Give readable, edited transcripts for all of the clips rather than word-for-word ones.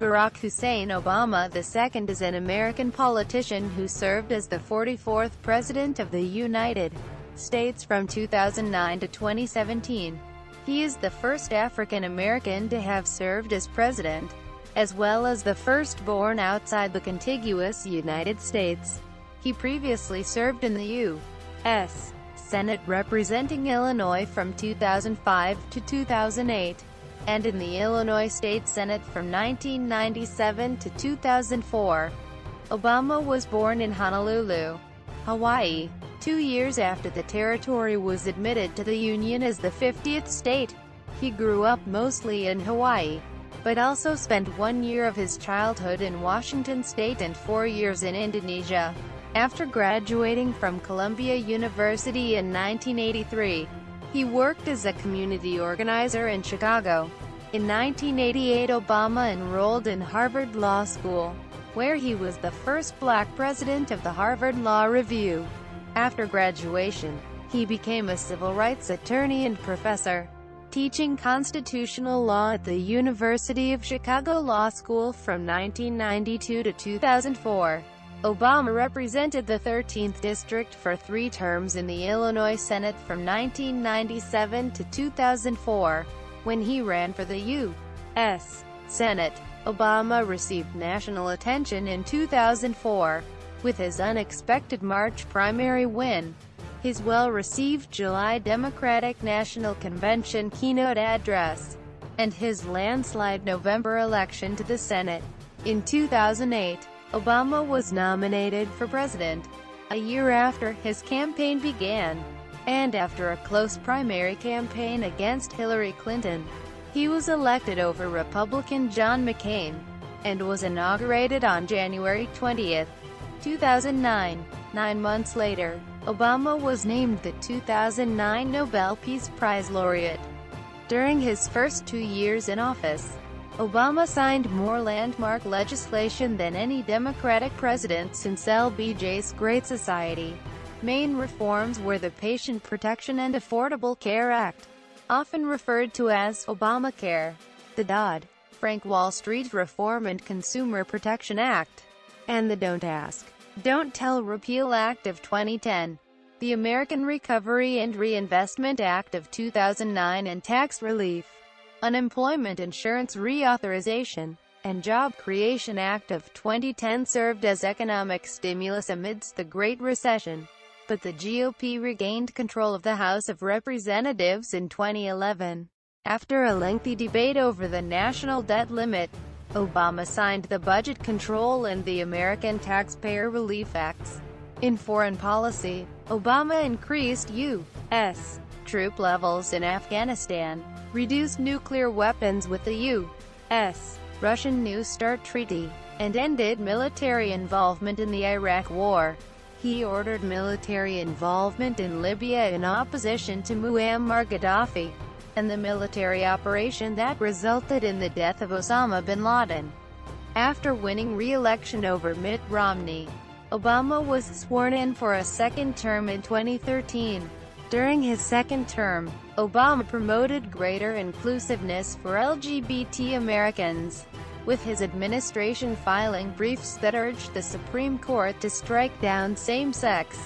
Barack Hussein Obama II is an American politician who served as the 44th President of the United States from 2009 to 2017. He is the first African American to have served as president, as well as the first born outside the contiguous United States. He previously served in the U.S. Senate representing Illinois from 2005 to 2008, and in the Illinois State Senate from 1997 to 2004. Obama was born in Honolulu, Hawaii, 2 years after the territory was admitted to the Union as the 50th state. He grew up mostly in Hawaii, but also spent 1 year of his childhood in Washington state and 4 years in Indonesia. After graduating from Columbia University in 1983, he worked as a community organizer in Chicago. In 1988, Obama enrolled in Harvard Law School, where he was the first black president of the Harvard Law Review. After graduation, he became a civil rights attorney and professor, teaching constitutional law at the University of Chicago Law School from 1992 to 2004. Obama represented the 13th District for 3 terms in the Illinois Senate from 1997 to 2004. When he ran for the U.S. Senate, Obama received national attention in 2004, with his unexpected March primary win, his well-received July Democratic National Convention keynote address, and his landslide November election to the Senate. In 2008, Obama was nominated for president, a year after his campaign began, and after a close primary campaign against Hillary Clinton. He was elected over Republican John McCain, and was inaugurated on January 20, 2009. 9 months later, Obama was named the 2009 Nobel Peace Prize laureate. During his first 2 years in office, Obama signed more landmark legislation than any Democratic president since LBJ's Great Society. Main reforms were the Patient Protection and Affordable Care Act, often referred to as Obamacare, the Dodd-Frank Wall Street Reform and Consumer Protection Act, and the Don't Ask, Don't Tell Repeal Act of 2010, the American Recovery and Reinvestment Act of 2009 and Tax Relief, Unemployment Insurance Reauthorization, and Job Creation Act of 2010 served as economic stimulus amidst the Great Recession. But the GOP regained control of the House of Representatives in 2011. After a lengthy debate over the national debt limit, Obama signed the Budget Control and the American Taxpayer Relief Acts. In foreign policy, Obama increased U.S. troop levels in Afghanistan, reduced nuclear weapons with the U.S.-Russian New START Treaty, and ended military involvement in the Iraq War. He ordered military involvement in Libya in opposition to Muammar Gaddafi, and the military operation that resulted in the death of Osama bin Laden. After winning re-election over Mitt Romney, Obama was sworn in for a second term in 2013. During his second term, Obama promoted greater inclusiveness for LGBT Americans, with his administration filing briefs that urged the Supreme Court to strike down same-sex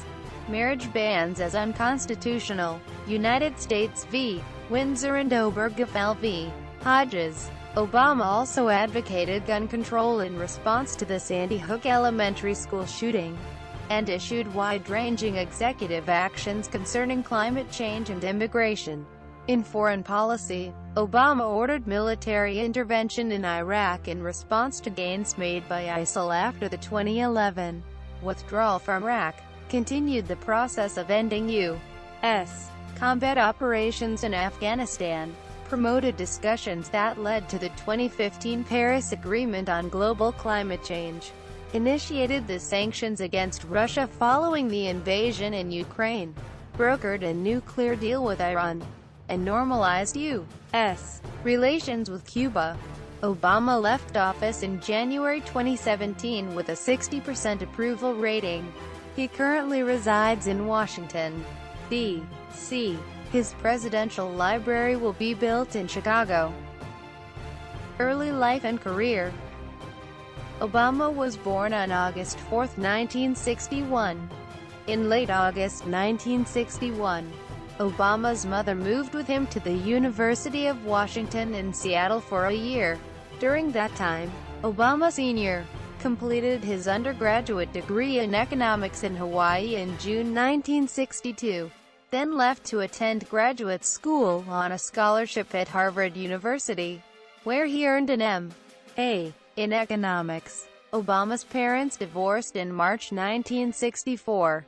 marriage bans as unconstitutional. United States v. Windsor and Obergefell v. Hodges. Obama also advocated gun control in response to the Sandy Hook Elementary School shooting, and issued wide-ranging executive actions concerning climate change and immigration. In foreign policy, Obama ordered military intervention in Iraq in response to gains made by ISIL after the 2011 withdrawal from Iraq, continued the process of ending U.S. combat operations in Afghanistan, promoted discussions that led to the 2015 Paris Agreement on global climate change, initiated the sanctions against Russia following the invasion in Ukraine, brokered a nuclear deal with Iran, and normalized U.S. relations with Cuba. Obama left office in January 2017 with a 60% approval rating. He currently resides in Washington, D.C. His presidential library will be built in Chicago. Early life and career. Obama was born on August 4, 1961. In late August 1961, Obama's mother moved with him to the University of Washington in Seattle for a year. During that time, Obama Sr. completed his undergraduate degree in economics in Hawaii in June 1962, then left to attend graduate school on a scholarship at Harvard University, where he earned an M.A. in economics. Obama's parents divorced in March 1964.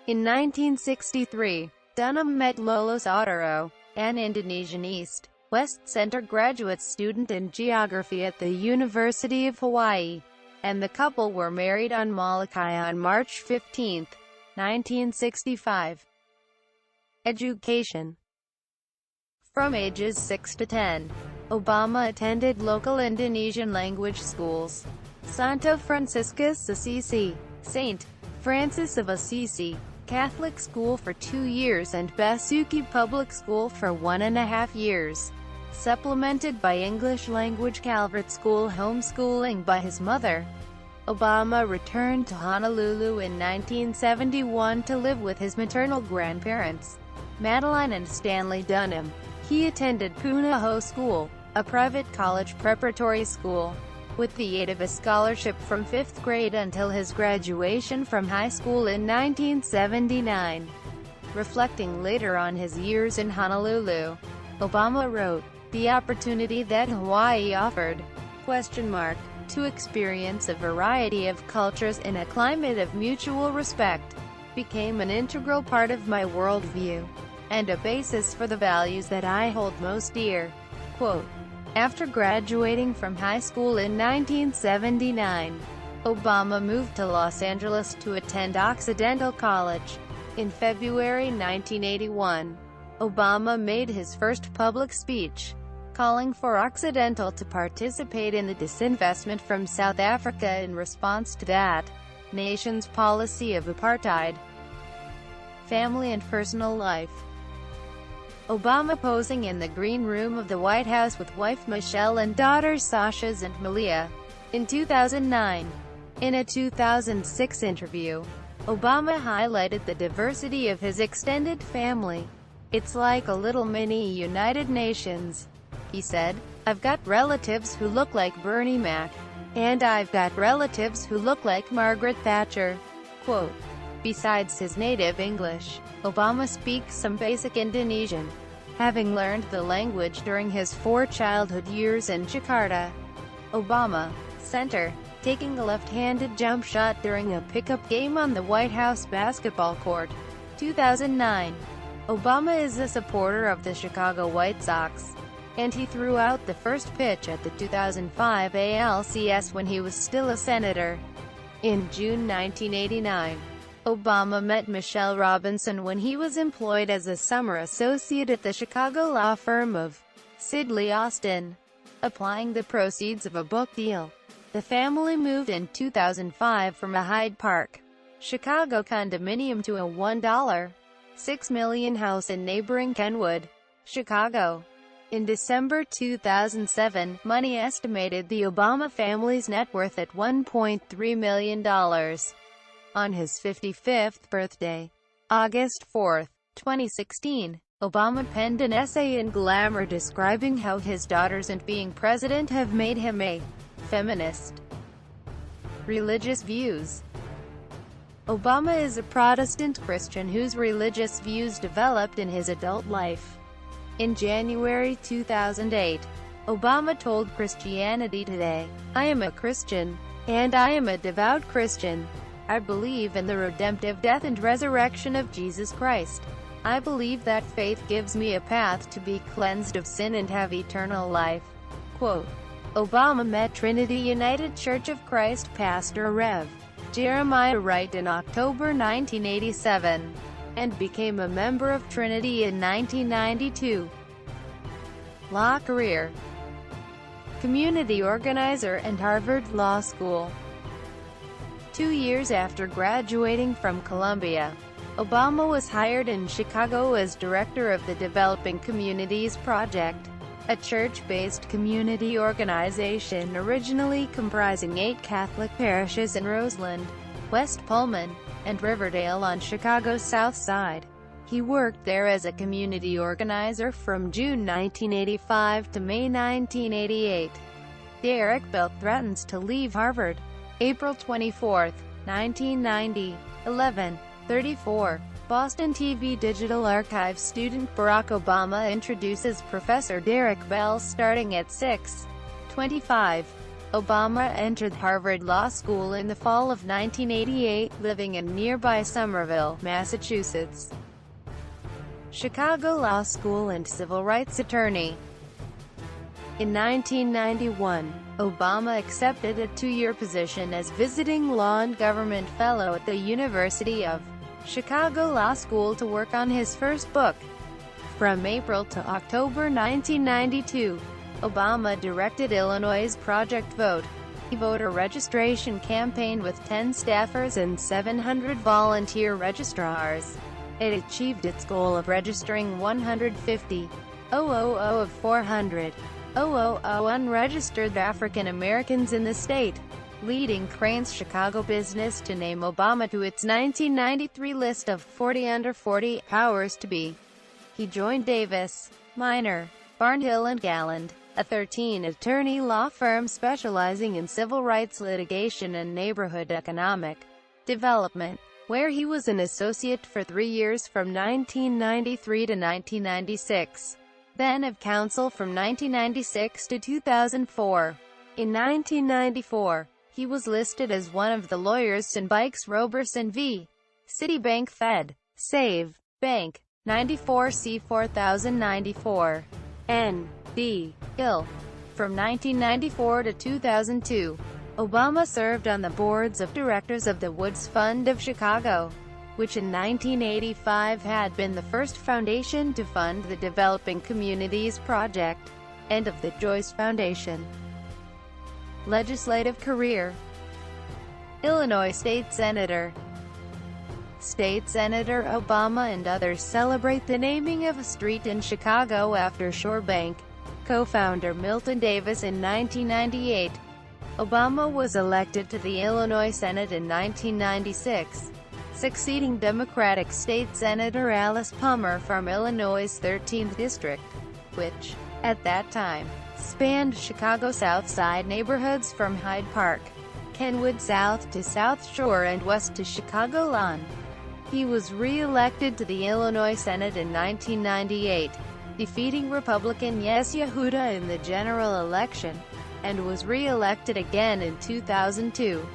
In 1963, Dunham met Lolos Otero, an Indonesian East-West Center graduate student in geography at the University of Hawaii, and the couple were married on Molokai on March 15, 1965. Education. From ages 6 to 10, Obama attended local Indonesian language schools: Santo Franciscus Assisi, St. Francis of Assisi Catholic School for 2 years and Basuki Public School for 1.5 years, supplemented by English language Calvert School homeschooling by his mother. Obama returned to Honolulu in 1971 to live with his maternal grandparents, Madeline and Stanley Dunham. He attended Punahou School, a private college preparatory school, with the aid of a scholarship from 5th grade until his graduation from high school in 1979. Reflecting later on his years in Honolulu, Obama wrote, "The opportunity that Hawaii offered, to experience a variety of cultures in a climate of mutual respect, became an integral part of my worldview, and a basis for the values that I hold most dear." Quote, after graduating from high school in 1979, Obama moved to Los Angeles to attend Occidental College. In February 1981, Obama made his first public speech, calling for Occidental to participate in the disinvestment from South Africa in response to that nation's policy of apartheid. Family and personal life. Obama posing in the green room of the White House with wife Michelle and daughters Sasha and Malia. In 2009. In a 2006 interview, Obama highlighted the diversity of his extended family. "It's like a little mini United Nations," he said. "I've got relatives who look like Bernie Mac, and I've got relatives who look like Margaret Thatcher." Quote, besides his native English, Obama speaks some basic Indonesian, having learned the language during his 4 childhood years in Jakarta. Obama, center, taking a left-handed jump shot during a pickup game on the White House basketball court. 2009. Obama is a supporter of the Chicago White Sox, and he threw out the first pitch at the 2005 ALCS when he was still a senator. In June 1989, Obama met Michelle Robinson when he was employed as a summer associate at the Chicago law firm of Sidley Austin. Applying the proceeds of a book deal, the family moved in 2005 from a Hyde Park, Chicago condominium to a $1.6 million house in neighboring Kenwood, Chicago. In December 2007, Money estimated the Obama family's net worth at $1.3 million. On his 55th birthday, August 4, 2016, Obama penned an essay in Glamour describing how his daughters and being president have made him a feminist. Religious views. Obama is a Protestant Christian whose religious views developed in his adult life. In January 2008, Obama told Christianity Today, "I am a Christian, and I am a devout Christian. I believe in the redemptive death and resurrection of Jesus Christ. I believe that faith gives me a path to be cleansed of sin and have eternal life." Quote, Obama met Trinity United Church of Christ pastor Rev. Jeremiah Wright in October 1987, and became a member of Trinity in 1992. Law career. Community organizer and Harvard Law School. 2 years after graduating from Columbia, Obama was hired in Chicago as director of the Developing Communities Project. a church-based community organization originally comprising 8 Catholic parishes in Roseland, West Pullman, and Riverdale on Chicago's South Side. He worked there as a community organizer from June 1985 to May 1988. Derek Bell threatens to leave Harvard. April 24, 1990, 11:34. Boston TV Digital Archive student Barack Obama introduces Professor Derek Bell starting at 6:25. Obama entered Harvard Law School in the fall of 1988, living in nearby Somerville, Massachusetts. Chicago Law School and civil rights attorney. In 1991, Obama accepted a 2-year position as visiting law and government fellow at the University of Chicago Law School to work on his first book. From April to October 1992, Obama directed Illinois' Project Vote, a voter registration campaign with 10 staffers and 700 volunteer registrars. It achieved its goal of registering 150,000 of 400,000 unregistered African Americans in the state, leading Crane's Chicago business to name Obama to its 1993 list of 40 under 40 powers to be. He joined Davis, Minor, Barnhill and Galland, a 13-attorney law firm specializing in civil rights litigation and neighborhood economic development, where he was an associate for 3 years from 1993 to 1996, then of counsel from 1996 to 2004. In 1994, he was listed as one of the lawyers in Bikes Roberson v. Citibank Fed, Save, Bank, 94 C 4094, N. D. Ill. From 1994 to 2002, Obama served on the boards of directors of the Woods Fund of Chicago, which in 1985 had been the first foundation to fund the Developing Communities Project, and of the Joyce Foundation. Legislative career. Illinois State Senator. State Senator Obama and others celebrate the naming of a street in Chicago after Shorebank co-founder Milton Davis in 1998. Obama was elected to the Illinois Senate in 1996, succeeding Democratic State Senator Alice Plummer from Illinois' 13th District, which, at that time, spanned Chicago's South Side neighborhoods from Hyde Park, Kenwood South to South Shore and west to Chicago Lawn. He was re-elected to the Illinois Senate in 1998, defeating Republican Yes Yehuda in the general election, and was re-elected again in 2002.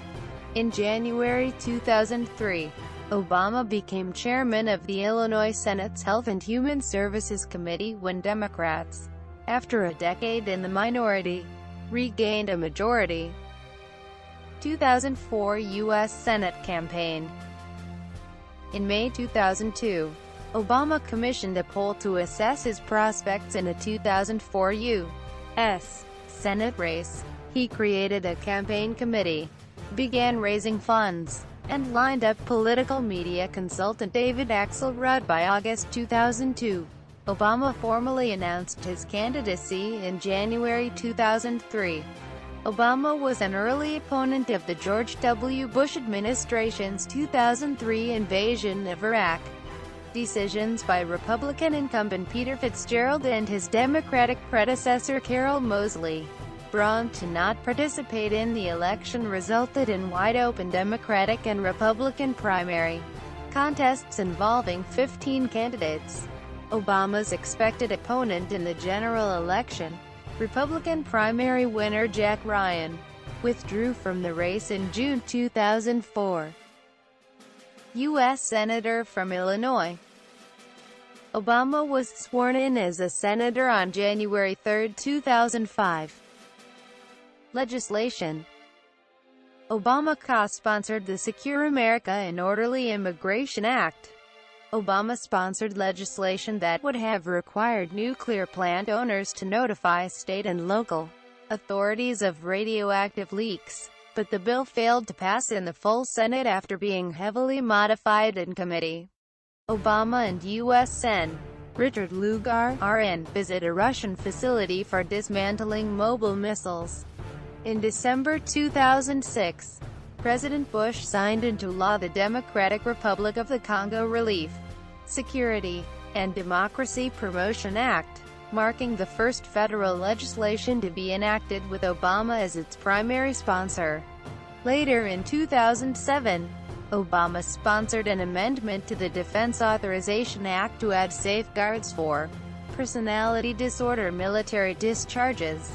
In January 2003, Obama became chairman of the Illinois Senate's Health and Human Services Committee when Democrats, after a decade in the minority, regained a majority. 2004 U.S. Senate campaign. In May 2002, Obama commissioned a poll to assess his prospects in a 2004 U.S. Senate race. He created a campaign committee, began raising funds, and lined up political media consultant David Axelrod. By August 2002, Obama formally announced his candidacy in January 2003. Obama was an early opponent of the George W. Bush administration's 2003 invasion of Iraq. Decisions by Republican incumbent Peter Fitzgerald and his Democratic predecessor Carol Moseley Braun to not participate in the election resulted in wide-open Democratic and Republican primary contests involving 15 candidates. Obama's expected opponent in the general election, Republican primary winner Jack Ryan, withdrew from the race in June 2004. U.S. Senator from Illinois. Obama was sworn in as a senator on January 3, 2005. Legislation. Obama co-sponsored the Secure America and Orderly Immigration Act. Obama sponsored legislation that would have required nuclear plant owners to notify state and local authorities of radioactive leaks, but the bill failed to pass in the full Senate after being heavily modified in committee. Obama and U.S. Sen. Richard Lugar, RN, visit a Russian facility for dismantling mobile missiles. In December 2006, President Bush signed into law the Democratic Republic of the Congo Relief, Security, and Democracy Promotion Act, marking the first federal legislation to be enacted with Obama as its primary sponsor. Later in 2007, Obama sponsored an amendment to the Defense Authorization Act to add safeguards for personality disorder military discharges.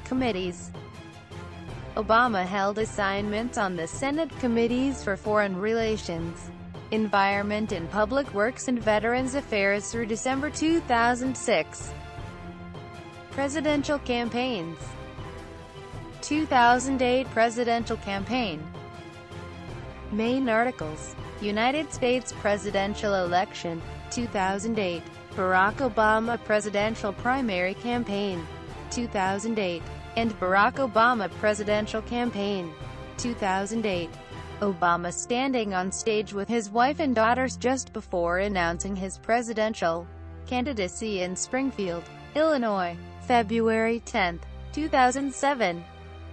Committees. Obama held assignments on the Senate Committees for Foreign Relations, Environment and Public Works and Veterans Affairs through December 2006. Presidential campaigns. 2008 Presidential Campaign. Main articles. United States Presidential Election, 2008. Barack Obama Presidential Primary Campaign, 2008. And Barack Obama Presidential Campaign, 2008. Obama standing on stage with his wife and daughters just before announcing his presidential candidacy in Springfield, Illinois, February 10, 2007.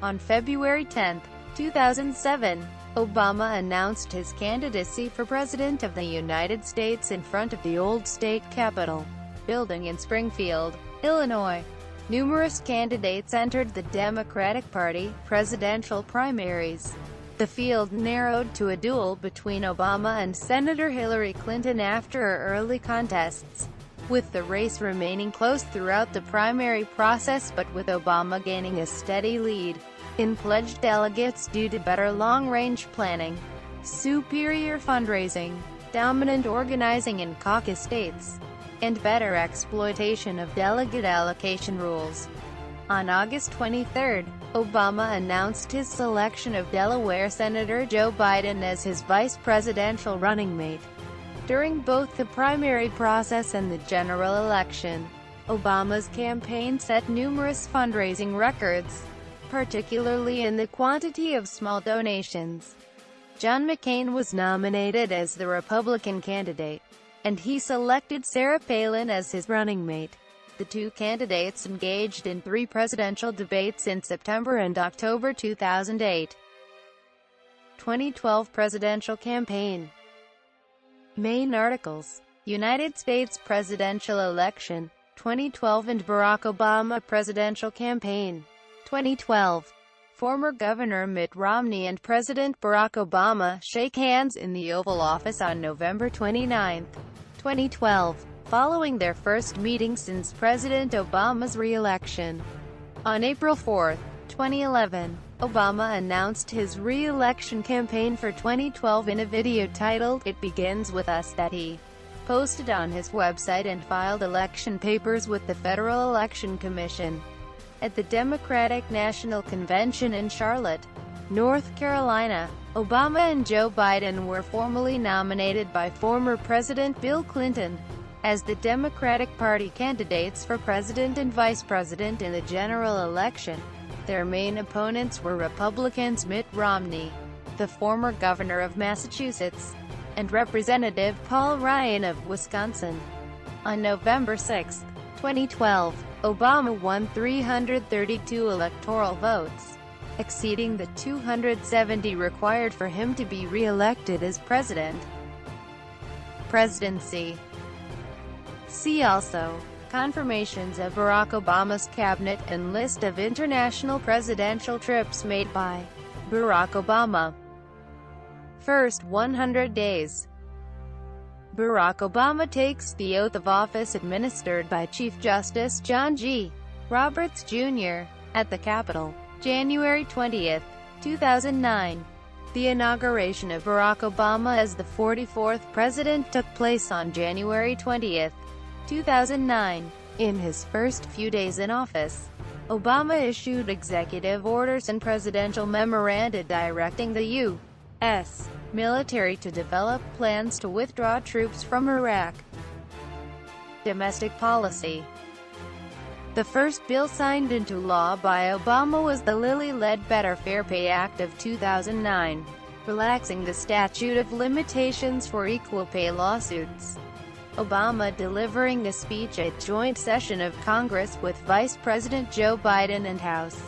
On February 10, 2007, Obama announced his candidacy for President of the United States in front of the old state capitol building in Springfield, Illinois. Numerous candidates entered the Democratic Party presidential primaries. The field narrowed to a duel between Obama and Senator Hillary Clinton after early contests, with the race remaining close throughout the primary process but with Obama gaining a steady lead in pledged delegates due to better long-range planning, superior fundraising, dominant organizing in caucus states, and better exploitation of delegate allocation rules. On August 23, Obama announced his selection of Delaware Senator Joe Biden as his vice presidential running mate. During both the primary process and the general election, Obama's campaign set numerous fundraising records, particularly in the quantity of small donations. John McCain was nominated as the Republican candidate, and he selected Sarah Palin as his running mate. The two candidates engaged in 3 presidential debates in September and October 2008. 2012 Presidential Campaign. Main articles. United States Presidential Election, 2012 and Barack Obama Presidential Campaign, 2012. Former Governor Mitt Romney and President Barack Obama shake hands in the Oval Office on November 29, 2012, following their first meeting since President Obama's re-election. On April 4, 2011, Obama announced his re-election campaign for 2012 in a video titled, "It Begins With Us" that he posted on his website and filed election papers with the Federal Election Commission. At the Democratic National Convention in Charlotte, North Carolina, Obama and Joe Biden were formally nominated by former President Bill Clinton as the Democratic Party candidates for president and vice president in the general election. Their main opponents were Republicans Mitt Romney, the former governor of Massachusetts, and Representative Paul Ryan of Wisconsin. On November 6, 2012, Obama won 332 electoral votes, exceeding the 270 required for him to be re-elected as president. Presidency. See also: confirmations of Barack Obama's cabinet and list of international presidential trips made by Barack Obama. First 100 days. Barack Obama takes the oath of office administered by Chief Justice John G. Roberts, Jr. at the Capitol, January 20, 2009. The inauguration of Barack Obama as the 44th president took place on January 20, 2009. In his first few days in office, Obama issued executive orders and presidential memoranda directing the U.S. military to develop plans to withdraw troops from Iraq. Domestic policy. The first bill signed into law by Obama was the Lilly-led Better Fair Pay Act of 2009, relaxing the statute of limitations for equal pay lawsuits. Obama delivering a speech at joint session of Congress with Vice President Joe Biden and House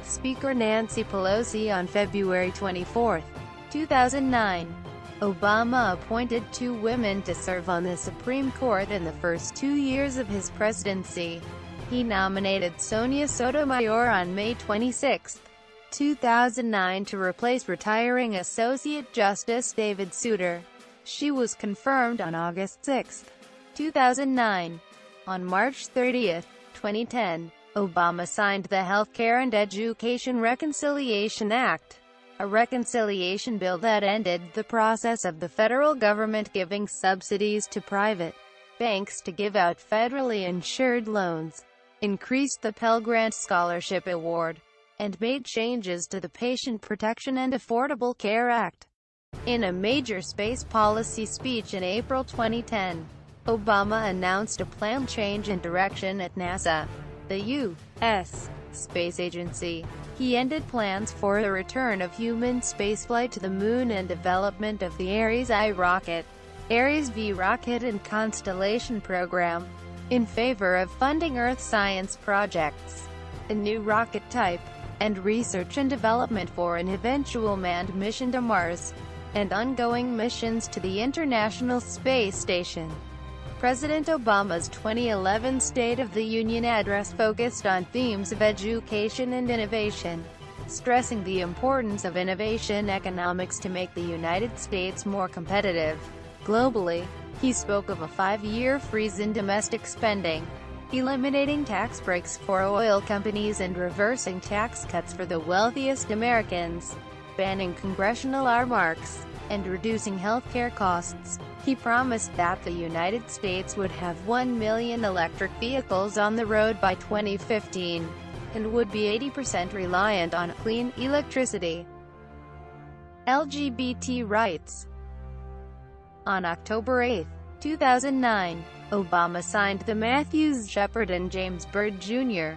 Speaker Nancy Pelosi on February 24, 2009. Obama appointed 2 women to serve on the Supreme Court in the first 2 years of his presidency. He nominated Sonia Sotomayor on May 26, 2009 to replace retiring Associate Justice David Souter. She was confirmed on August 6, 2009. On March 30, 2010, Obama signed the Healthcare and Education Reconciliation Act, a reconciliation bill that ended the process of the federal government giving subsidies to private banks to give out federally insured loans, increased the Pell Grant Scholarship Award, and made changes to the Patient Protection and Affordable Care Act. In a major space policy speech in April 2010, Obama announced a planned change in direction at NASA, the U.S. space agency. He ended plans for the return of human spaceflight to the Moon and development of the Ares I rocket, Ares V rocket and Constellation program, in favor of funding Earth science projects, a new rocket type, and research and development for an eventual manned mission to Mars, and ongoing missions to the International Space Station. President Obama's 2011 State of the Union address focused on themes of education and innovation, stressing the importance of innovation economics to make the United States more competitive globally. He spoke of a 5-year freeze in domestic spending, eliminating tax breaks for oil companies and reversing tax cuts for the wealthiest Americans, banning congressional earmarks, and reducing healthcare costs. He promised that the United States would have 1 million electric vehicles on the road by 2015, and would be 80% reliant on clean electricity. LGBT rights. On October 8, 2009, Obama signed the Matthews Shepard and James Byrd Jr.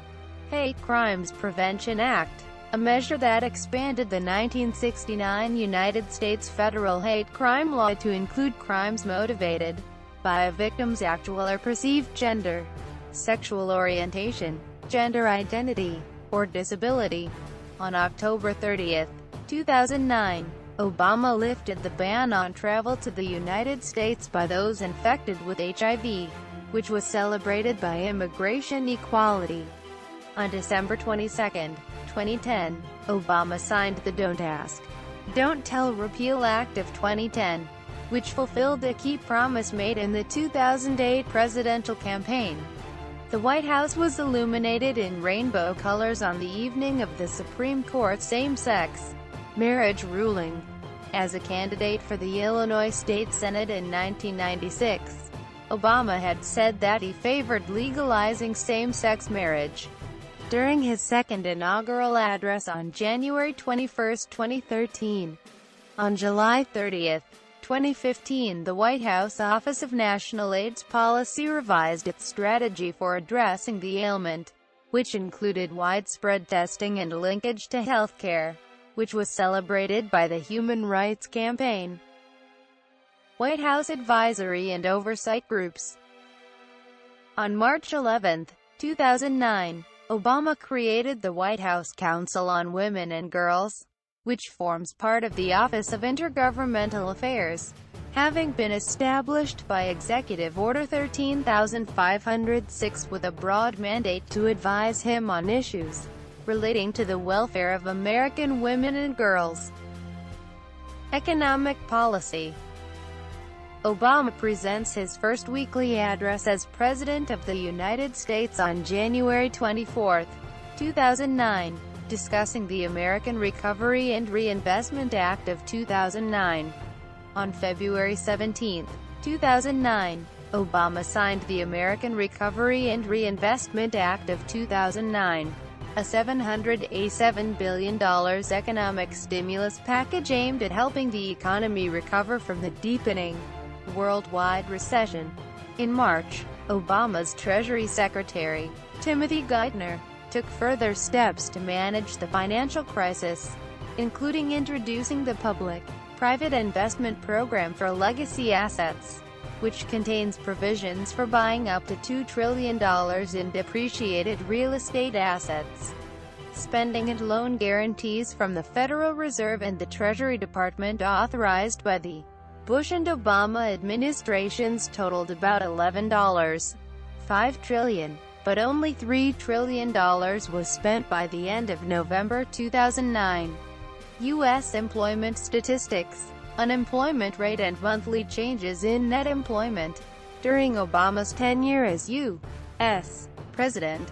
Hate Crimes Prevention Act, a measure that expanded the 1969 United States federal hate crime law to include crimes motivated by a victim's actual or perceived gender, sexual orientation, gender identity, or disability. On October 30, 2009, Obama lifted the ban on travel to the United States by those infected with HIV, which was celebrated by Immigration Equality. On December 22, 2010, Obama signed the Don't Ask, Don't Tell Repeal Act of 2010, which fulfilled a key promise made in the 2008 presidential campaign. The White House was illuminated in rainbow colors on the evening of the Supreme Court same-sex marriage ruling. As a candidate for the Illinois State Senate in 1996, Obama had said that he favored legalizing same-sex marriage. During his second inaugural address on January 21, 2013. On July 30, 2015, the White House Office of National AIDS Policy revised its strategy for addressing the ailment, which included widespread testing and linkage to health care, which was celebrated by the Human Rights Campaign. White House Advisory and Oversight Groups. On March 11, 2009, Obama created the White House Council on Women and Girls, which forms part of the Office of Intergovernmental Affairs, having been established by Executive Order 13506 with a broad mandate to advise him on issues relating to the welfare of American women and girls. Economic policy. Obama presents his first weekly address as President of the United States on January 24, 2009, discussing the American Recovery and Reinvestment Act of 2009. On February 17, 2009, Obama signed the American Recovery and Reinvestment Act of 2009, a $787 billion economic stimulus package aimed at helping the economy recover from the deepening worldwide recession. In March, Obama's Treasury Secretary, Timothy Geithner, took further steps to manage the financial crisis, including introducing the Public-Private Investment Program for Legacy Assets, which contains provisions for buying up to $2 trillion in depreciated real estate assets. Spending and loan guarantees from the Federal Reserve and the Treasury Department authorized by the Bush and Obama administrations totaled about $11.5 trillion, but only $3 trillion was spent by the end of November 2009. U.S. employment statistics, unemployment rate and monthly changes in net employment during Obama's tenure as U.S. president.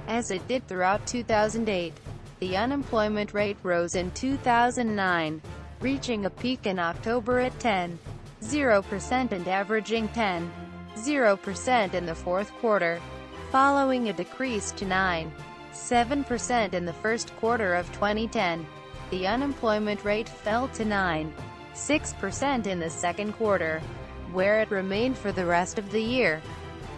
As it did throughout 2008, the unemployment rate rose in 2009, reaching a peak in October at 10.0% and averaging 10.0% in the fourth quarter, following a decrease to 9.7% in the first quarter of 2010. The unemployment rate fell to 9.6% in the second quarter, where it remained for the rest of the year.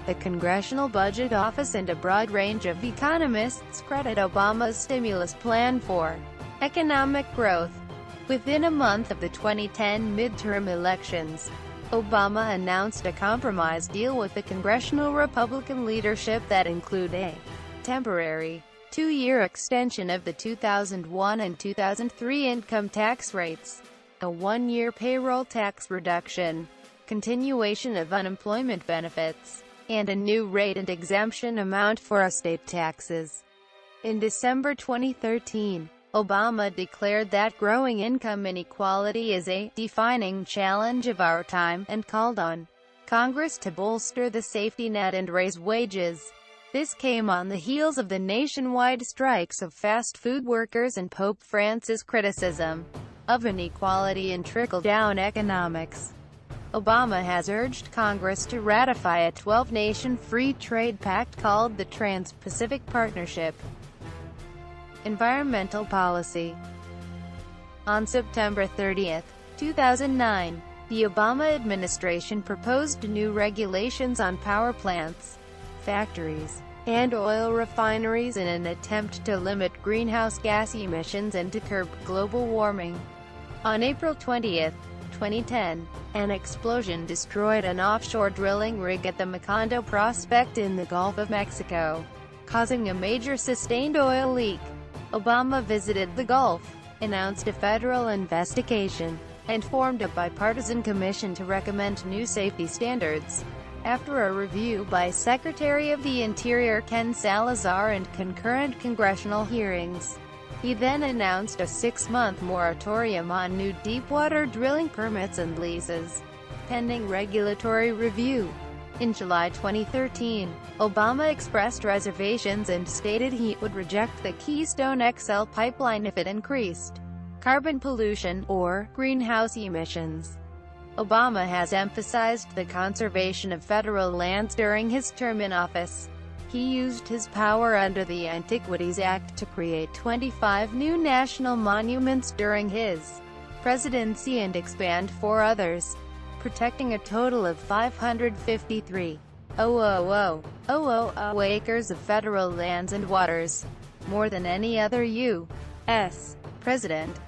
The Congressional Budget Office and a broad range of economists credit Obama's stimulus plan for economic growth. Within a month of the 2010 midterm elections, Obama announced a compromise deal with the congressional Republican leadership that included a temporary two-year extension of the 2001 and 2003 income tax rates, a one-year payroll tax reduction, continuation of unemployment benefits, and a new rate and exemption amount for estate taxes. In December 2013, Obama declared that growing income inequality is a defining challenge of our time, and called on Congress to bolster the safety net and raise wages. This came on the heels of the nationwide strikes of fast food workers and Pope Francis' criticism of inequality and trickle-down economics. Obama has urged Congress to ratify a 12-nation free trade pact called the Trans-Pacific Partnership. Environmental policy. On September 30, 2009, the Obama administration proposed new regulations on power plants, factories, and oil refineries in an attempt to limit greenhouse gas emissions and to curb global warming. On April 20, 2010, an explosion destroyed an offshore drilling rig at the Macondo prospect in the Gulf of Mexico, causing a major sustained oil leak. Obama visited the Gulf, announced a federal investigation, and formed a bipartisan commission to recommend new safety standards. After a review by Secretary of the Interior Ken Salazar and concurrent congressional hearings, he then announced a 6-month moratorium on new deepwater drilling permits and leases, pending regulatory review. In July 2013, Obama expressed reservations and stated he would reject the Keystone XL pipeline if it increased carbon pollution, or greenhouse emissions. Obama has emphasized the conservation of federal lands during his term in office. He used his power under the Antiquities Act to create 25 new national monuments during his presidency and expand 4 others, protecting a total of 553,000 acres of federal lands and waters, more than any other U.S. president.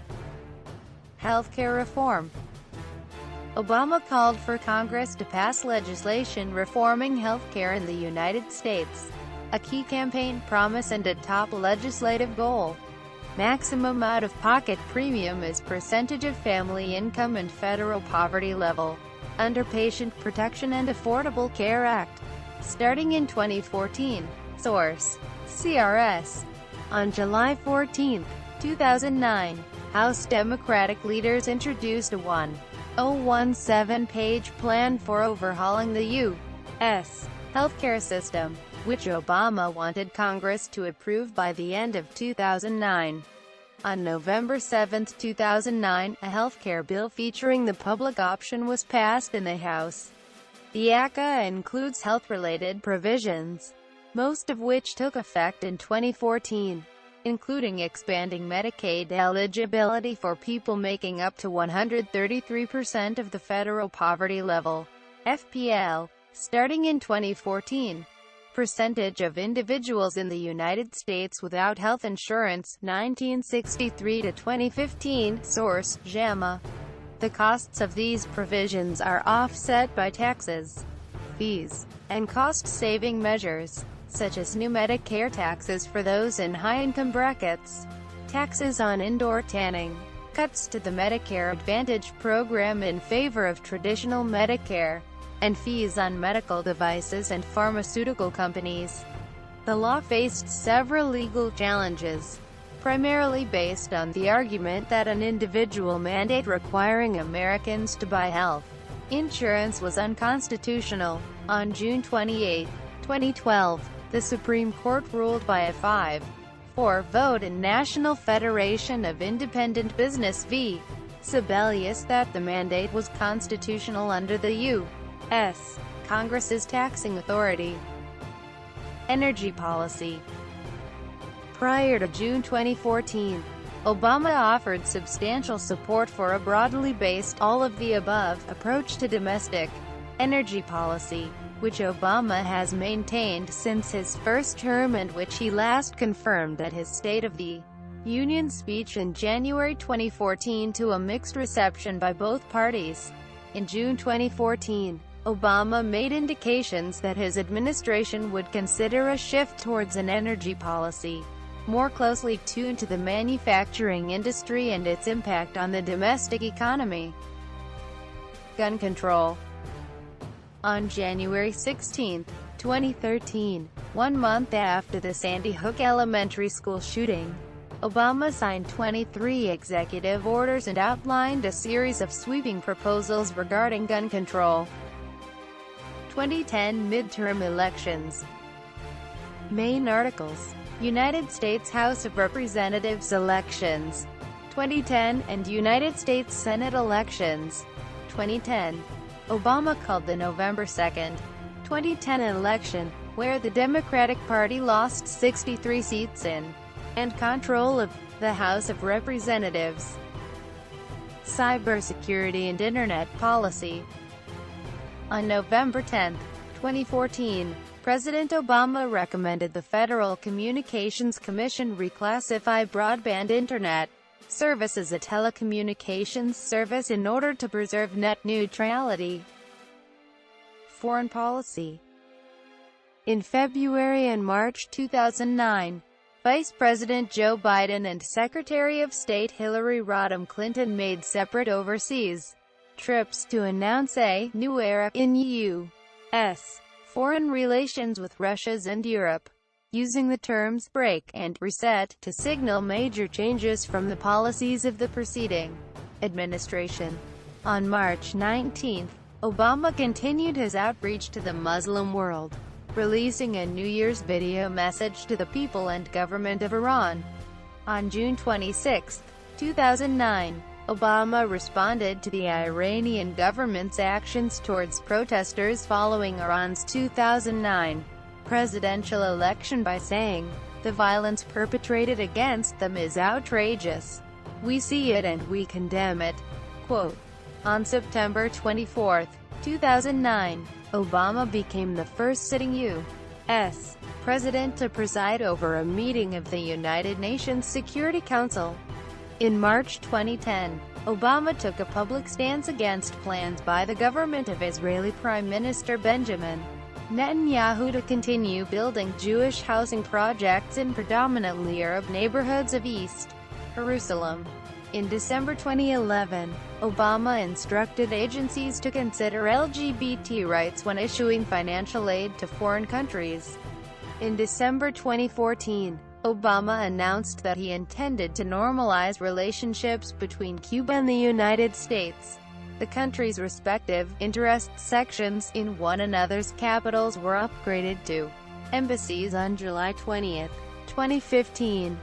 Healthcare reform. Obama called for Congress to pass legislation reforming healthcare in the United States, a key campaign promise and a top legislative goal. Maximum out-of-pocket premium is percentage of family income and federal poverty level, under Patient Protection and Affordable Care Act, starting in 2014. Source: CRS. On July 14, 2009, House Democratic leaders introduced a 1,017-page plan for overhauling the U.S. healthcare system, which Obama wanted Congress to approve by the end of 2009. On November 7, 2009, a healthcare bill featuring the public option was passed in the House. The ACA includes health-related provisions, most of which took effect in 2014, including expanding Medicaid eligibility for people making up to 133% of the federal poverty level, FPL, starting in 2014. Percentage of individuals in the United States without health insurance, 1963 to 2015. Source: JAMA. The costs of these provisions are offset by taxes, fees, and cost-saving measures, such as new Medicare taxes for those in high-income brackets, taxes on indoor tanning, cuts to the Medicare Advantage program in favor of traditional Medicare, and fees on medical devices and pharmaceutical companies. The law faced several legal challenges, primarily based on the argument that an individual mandate requiring Americans to buy health insurance was unconstitutional. On June 28, 2012, the Supreme Court ruled by a 5-4 vote in National Federation of Independent Business v. Sebelius that the mandate was constitutional under the U.S. Congress's taxing authority. Energy policy. Prior to June 2014, Obama offered substantial support for a broadly based all-of-the-above approach to domestic energy policy, which Obama has maintained since his first term and which he last confirmed at his State of the Union speech in January 2014 to a mixed reception by both parties. In June 2014, Obama made indications that his administration would consider a shift towards an energy policy more closely tuned to the manufacturing industry and its impact on the domestic economy. Gun control. On January 16, 2013, 1 month after the Sandy Hook Elementary School shooting, Obama signed 23 executive orders and outlined a series of sweeping proposals regarding gun control. 2010 midterm elections. Main articles: United States House of Representatives elections 2010 and United States Senate elections 2010. Obama called the November 2, 2010 election, where the Democratic Party lost 63 seats in and control of the House of Representatives. Cybersecurity and Internet policy. On November 10, 2014, President Obama recommended the Federal Communications Commission reclassify broadband Internet service as a telecommunications service in order to preserve net neutrality. Foreign policy. In February and March 2009, Vice President Joe Biden and Secretary of State Hillary Rodham Clinton made separate overseas trips to announce a new era in U.S. foreign relations with Russia and Europe, using the terms "break" and "reset" to signal major changes from the policies of the preceding administration. On March 19, Obama continued his outreach to the Muslim world, releasing a New Year's video message to the people and government of Iran. On June 26, 2009, Obama responded to the Iranian government's actions towards protesters following Iran's 2009 presidential election by saying, "The violence perpetrated against them is outrageous. We see it and we condemn it." Quote. On September 24, 2009, Obama became the first sitting U.S. president to preside over a meeting of the United Nations Security Council. In March 2010, Obama took a public stance against plans by the government of Israeli Prime Minister Benjamin Netanyahu to continue building Jewish housing projects in predominantly Arab neighborhoods of East Jerusalem. In December 2011, Obama instructed agencies to consider LGBT rights when issuing financial aid to foreign countries. In December 2014, Obama announced that he intended to normalize relationships between Cuba and the United States. The countries' respective interest sections in one another's capitals were upgraded to embassies on July 20, 2015.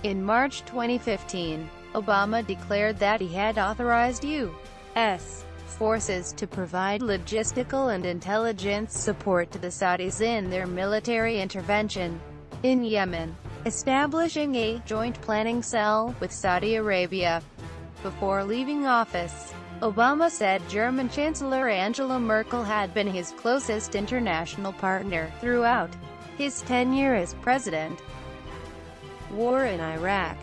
In March 2015, Obama declared that he had authorized U.S. forces to provide logistical and intelligence support to the Saudis in their military intervention in Yemen, establishing a joint planning cell with Saudi Arabia. Before leaving office, Obama said German Chancellor Angela Merkel had been his closest international partner throughout his tenure as president. War in Iraq.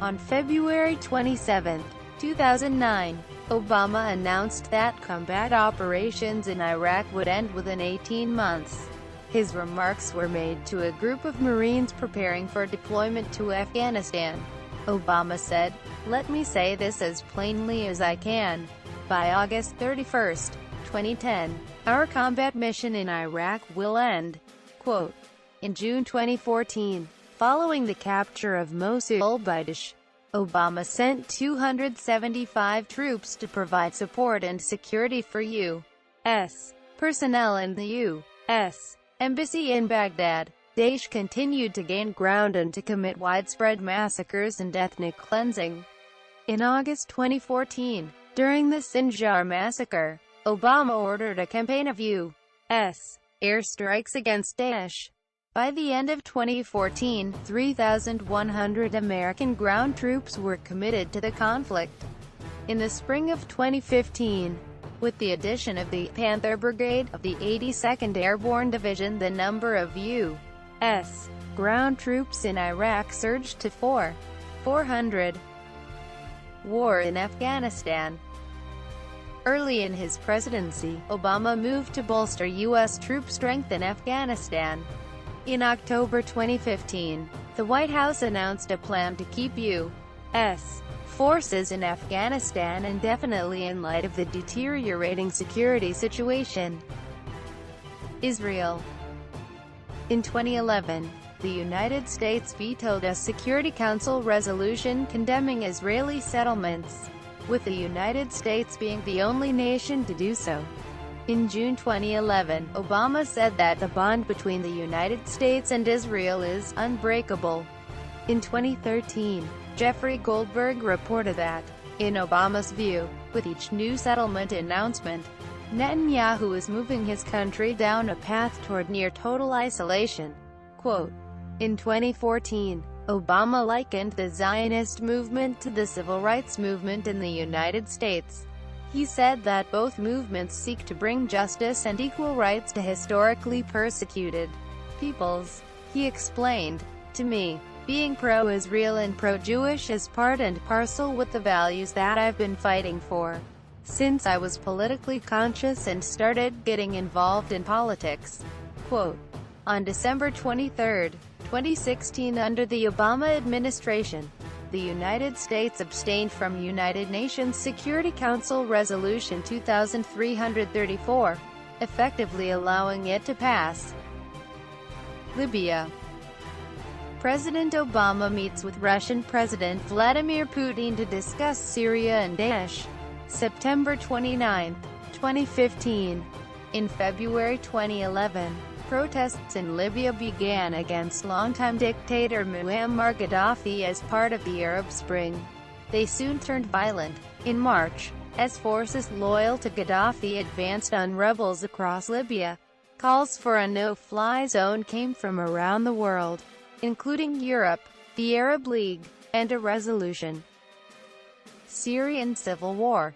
On February 27, 2009, Obama announced that combat operations in Iraq would end within 18 months. His remarks were made to a group of Marines preparing for deployment to Afghanistan. Obama said, "Let me say this as plainly as I can. By August 31, 2010, our combat mission in Iraq will end." Quote. In June 2014, following the capture of Mosul by Daesh, Obama sent 275 troops to provide support and security for U.S. personnel in the U.S. Embassy in Baghdad. Daesh continued to gain ground and to commit widespread massacres and ethnic cleansing. In August 2014, during the Sinjar massacre, Obama ordered a campaign of U.S. airstrikes against Daesh. By the end of 2014, 3,100 American ground troops were committed to the conflict. In the spring of 2015, with the addition of the Panther Brigade of the 82nd Airborne Division, the number of U.S. ground troops in Iraq surged to 400. War in Afghanistan. Early in his presidency, Obama moved to bolster U.S. troop strength in Afghanistan. In October 2015, the White House announced a plan to keep U.S. forces in Afghanistan indefinitely in light of the deteriorating security situation. Israel. In 2011, the United States vetoed a Security Council resolution condemning Israeli settlements, with the United States being the only nation to do so. In June 2011, Obama said that the bond between the United States and Israel is unbreakable. In 2013, Jeffrey Goldberg reported that, in Obama's view, with each new settlement announcement, Netanyahu is moving his country down a path toward near-total isolation. Quote. In 2014, Obama likened the Zionist movement to the civil rights movement in the United States. He said that both movements seek to bring justice and equal rights to historically persecuted peoples. He explained, "To me, being pro-Israel and pro-Jewish is part and parcel with the values that I've been fighting for since I was politically conscious and started getting involved in politics." Quote. On December 23, 2016, under the Obama administration, the United States abstained from United Nations Security Council Resolution 2334, effectively allowing it to pass. Libya. President Obama meets with Russian President Vladimir Putin to discuss Syria and Daesh. September 29, 2015. In February 2011, protests in Libya began against longtime dictator Muammar Gaddafi as part of the Arab Spring. They soon turned violent. In March, as forces loyal to Gaddafi advanced on rebels across Libya, calls for a no-fly zone came from around the world, including Europe, the Arab League, and a resolution. Syrian civil war.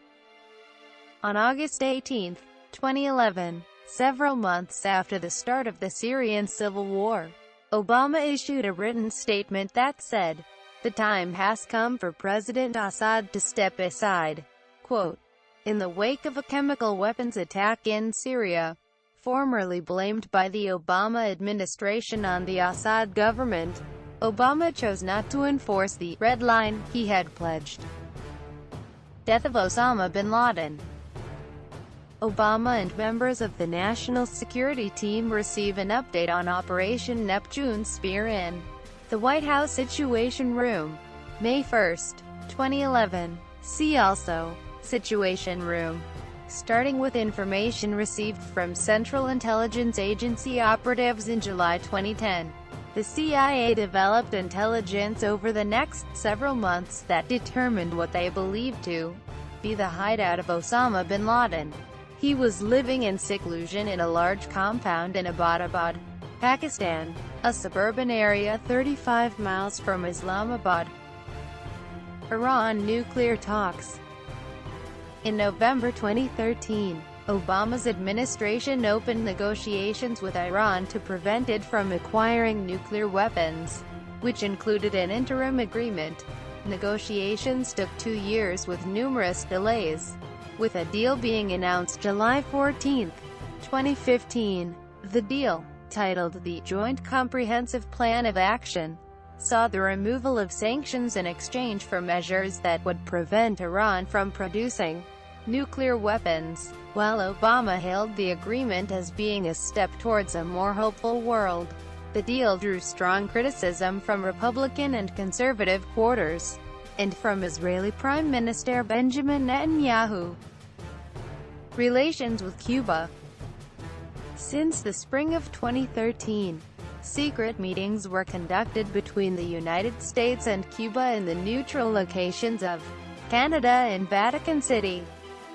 On August 18, 2011, several months after the start of the Syrian civil war, Obama issued a written statement that said, "The time has come for President Assad to step aside." Quote. In the wake of a chemical weapons attack in Syria, formerly blamed by the Obama administration on the Assad government, Obama chose not to enforce the red line he had pledged. Death of Osama bin Laden. Obama and members of the National Security Team receive an update on Operation Neptune Spear in the White House Situation Room. May 1, 2011. See also, Situation Room. Starting with information received from Central Intelligence Agency operatives in July 2010. The CIA developed intelligence over the next several months that determined what they believed to be the hideout of Osama bin Laden. He was living in seclusion in a large compound in Abbottabad, Pakistan, a suburban area 35 miles from Islamabad. Iran nuclear talks. In November 2013, Obama's administration opened negotiations with Iran to prevent it from acquiring nuclear weapons, which included an interim agreement. Negotiations took 2 years with numerous delays, with a deal being announced July 14, 2015. The deal, titled the Joint Comprehensive Plan of Action, saw the removal of sanctions in exchange for measures that would prevent Iran from producing nuclear weapons. While Obama hailed the agreement as being a step towards a more hopeful world, the deal drew strong criticism from Republican and conservative quarters, and from Israeli Prime Minister Benjamin Netanyahu. Relations with Cuba. Since the spring of 2013, secret meetings were conducted between the United States and Cuba in the neutral locations of Canada and Vatican City.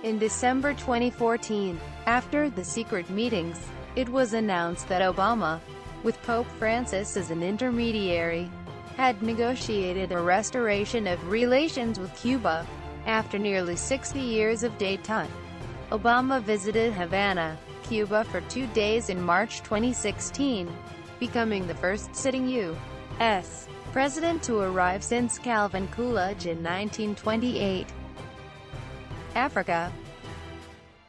In December 2014, after the secret meetings, it was announced that Obama, with Pope Francis as an intermediary, had negotiated a restoration of relations with Cuba. After nearly 60 years of détente, Obama visited Havana, Cuba for 2 days in March 2016, becoming the first sitting U.S. president to arrive since Calvin Coolidge in 1928. Africa.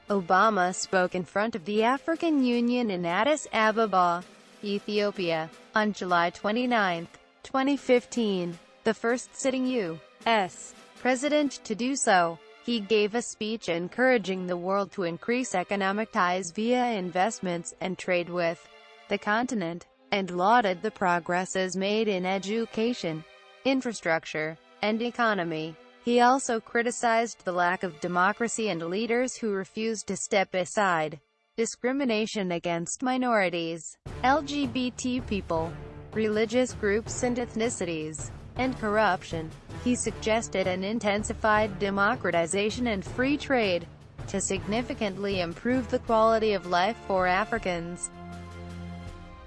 Obama spoke in front of the African Union in Addis Ababa, Ethiopia, on July 29, 2015, the first sitting U.S. president to do so. He gave a speech encouraging the world to increase economic ties via investments and trade with the continent, and lauded the progresses made in education, infrastructure, and economy. He also criticized the lack of democracy and leaders who refused to step aside, discrimination against minorities, LGBT people, religious groups and ethnicities, and corruption. He suggested an intensified democratization and free trade to significantly improve the quality of life for Africans.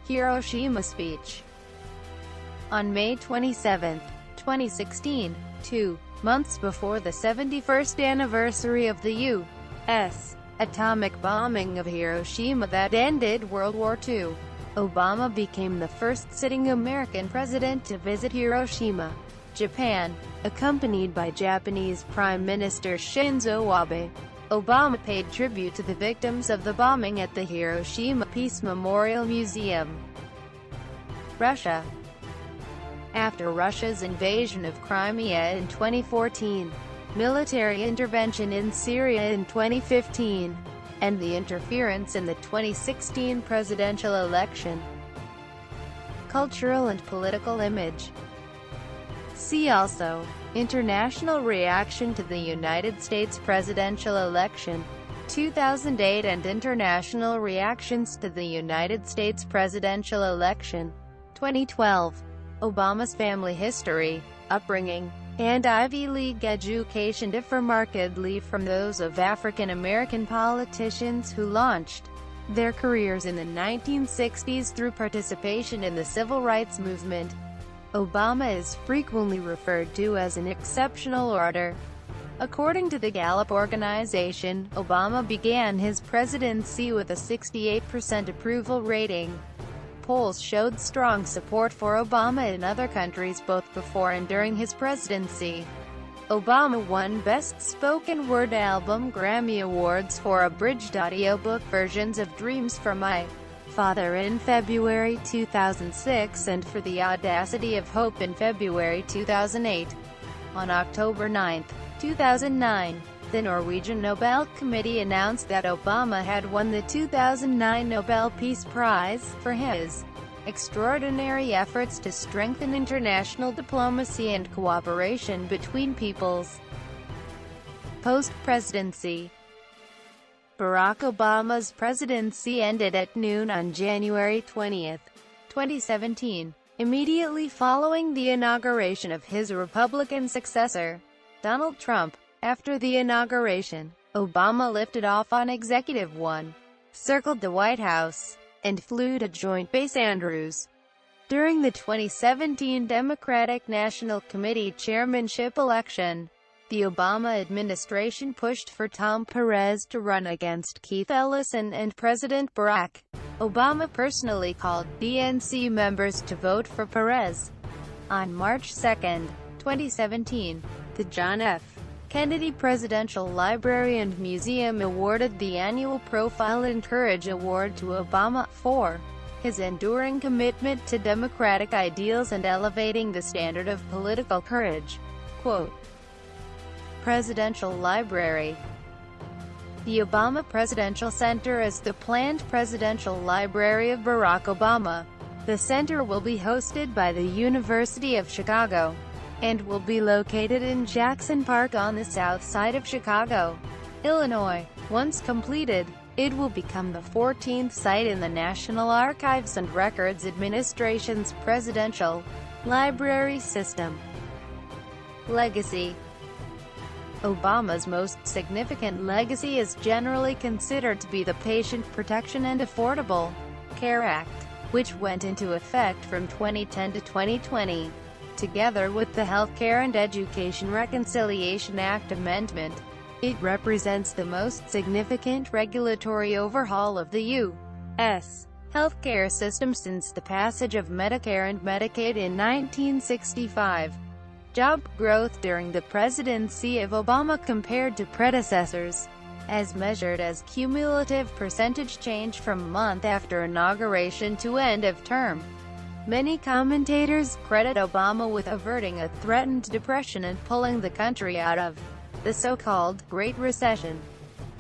Hiroshima speech. On May 27, 2016, 2 months before the 71st anniversary of the U.S. atomic bombing of Hiroshima that ended World War II, Obama became the first sitting American president to visit Hiroshima, Japan, accompanied by Japanese Prime Minister Shinzo Abe. Obama paid tribute to the victims of the bombing at the Hiroshima Peace Memorial Museum. Russia. After Russia's invasion of Crimea in 2014, military intervention in Syria in 2015, and the interference in the 2016 presidential election. Cultural and political image. See also, international reaction to the United States presidential election, 2008, and international reactions to the United States presidential election, 2012. Obama's family history, upbringing, and Ivy League education differ markedly from those of African American politicians who launched their careers in the 1960s through participation in the civil rights movement. Obama is frequently referred to as an exceptional orator. According to the Gallup organization, Obama began his presidency with a 68% approval rating. Polls showed strong support for Obama in other countries both before and during his presidency. Obama won Best Spoken Word Album Grammy Awards for abridged audiobook versions of Dreams from My Father in February 2006 and for The Audacity of Hope in February 2008. On October 9, 2009, the Norwegian Nobel Committee announced that Obama had won the 2009 Nobel Peace Prize for his extraordinary efforts to strengthen international diplomacy and cooperation between peoples. Post-presidency. Barack Obama's presidency ended at noon on January 20, 2017, immediately following the inauguration of his Republican successor, Donald Trump. After the inauguration, Obama lifted off on Executive One, circled the White House, and flew to Joint Base Andrews. During the 2017 Democratic National Committee chairmanship election, the Obama administration pushed for Tom Perez to run against Keith Ellison and President Barack Obama personally called DNC members to vote for Perez. On March 2, 2017, the John F. Kennedy Presidential Library and Museum awarded the annual Profile and Courage Award to Obama for his enduring commitment to democratic ideals and elevating the standard of political courage. Quote, Presidential Library. The Obama Presidential Center is the planned presidential library of Barack Obama. The center will be hosted by the University of Chicago and will be located in Jackson Park on the south side of Chicago, Illinois. Once completed, it will become the 14th site in the National Archives and Records Administration's presidential library system. Legacy. Obama's most significant legacy is generally considered to be the Patient Protection and Affordable Care Act, which went into effect from 2010 to 2020. Together with the Healthcare and Education Reconciliation Act amendment, it represents the most significant regulatory overhaul of the U.S. healthcare system since the passage of Medicare and Medicaid in 1965. Job growth during the presidency of Obama compared to predecessors, as measured as cumulative percentage change from month after inauguration to end of term. Many commentators credit Obama with averting a threatened depression and pulling the country out of the so-called Great Recession.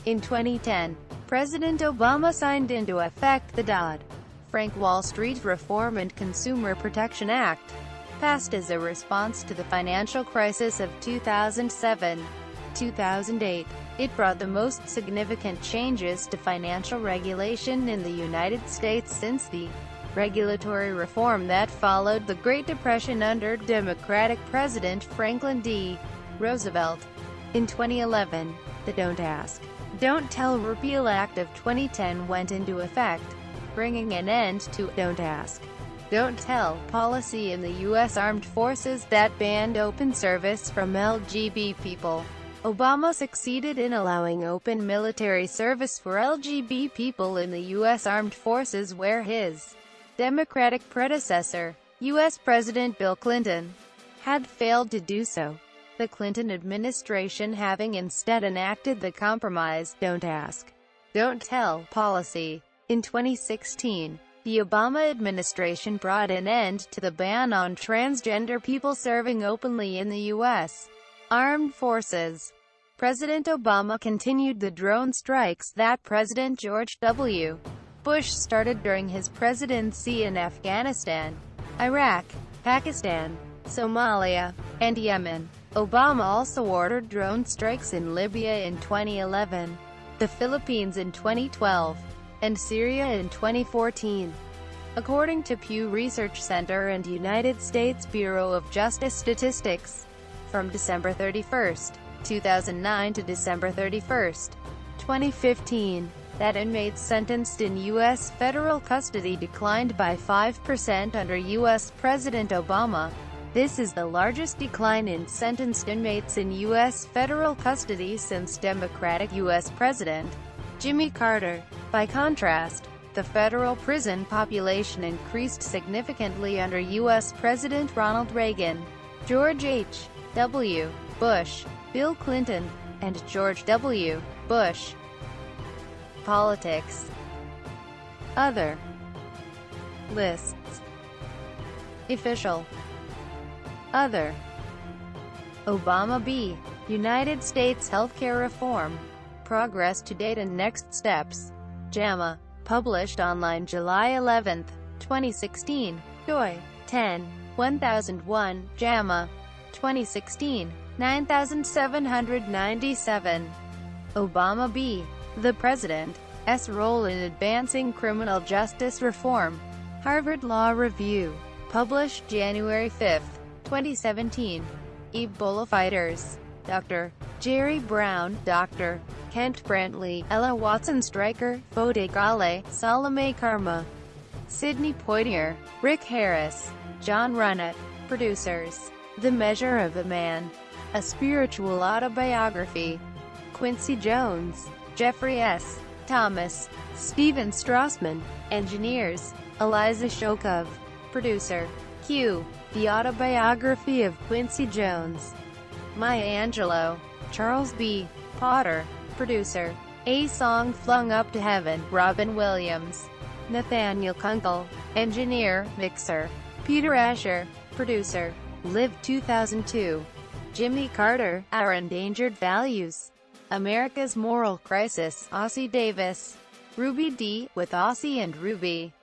In 2010, President Obama signed into effect the Dodd-Frank Wall Street Reform and Consumer Protection Act, passed as a response to the financial crisis of 2007-2008. It brought the most significant changes to financial regulation in the United States since the regulatory reform that followed the Great Depression under Democratic President Franklin D. Roosevelt. In 2011, the Don't Ask, Don't Tell Repeal Act of 2010 went into effect, bringing an end to Don't Ask, Don't Tell policy in the U.S. Armed Forces that banned open service from LGBT people. Obama succeeded in allowing open military service for LGBT people in the U.S. Armed Forces where his Democratic predecessor, U.S. President Bill Clinton, had failed to do so, the Clinton administration having instead enacted the compromise, Don't Ask, Don't Tell policy. In 2016, the Obama administration brought an end to the ban on transgender people serving openly in the U.S. Armed Forces. President Obama continued the drone strikes that President George W. Bush started during his presidency in Afghanistan, Iraq, Pakistan, Somalia, and Yemen. Obama also ordered drone strikes in Libya in 2011, the Philippines in 2012, and Syria in 2014. According to Pew Research Center and United States Bureau of Justice statistics, from December 31, 2009 to December 31, 2015, that inmates sentenced in U.S. federal custody declined by 5% under U.S. President Obama. This is the largest decline in sentenced inmates in U.S. federal custody since Democratic U.S. President Jimmy Carter. By contrast, the federal prison population increased significantly under U.S. President Ronald Reagan, George H. W. Bush, Bill Clinton, and George W. Bush. Politics. Other lists. Official. Other. Obama B. United States healthcare reform. Progress to date and next steps. JAMA. Published online July 11, 2016. doi. 10/1001. JAMA. 2016. 9797. Obama B. The President's role in advancing criminal justice reform. Harvard Law Review. Published January 5, 2017. Ebola fighters. Dr. Jerry Brown, Dr. Kent Brantley, Ella Watson Stryker, Fode Gale, Salome Karma, Sidney Poitier, Rick Harris, John Runnett. Producers. The Measure of a Man. A Spiritual Autobiography. Quincy Jones, Jeffrey S. Thomas, Stephen Strassman. Engineers. Eliza Shokov. Producer. Q. The Autobiography of Quincy Jones. Maya Angelou. Charles B. Potter. Producer. A Song Flung Up to Heaven. Robin Williams. Nathaniel Kunkel. Engineer, mixer. Peter Asher. Producer. Live 2002. Jimmy Carter. Our Endangered Values. America's Moral Crisis. Ossie Davis. Ruby D. With Ossie and Ruby.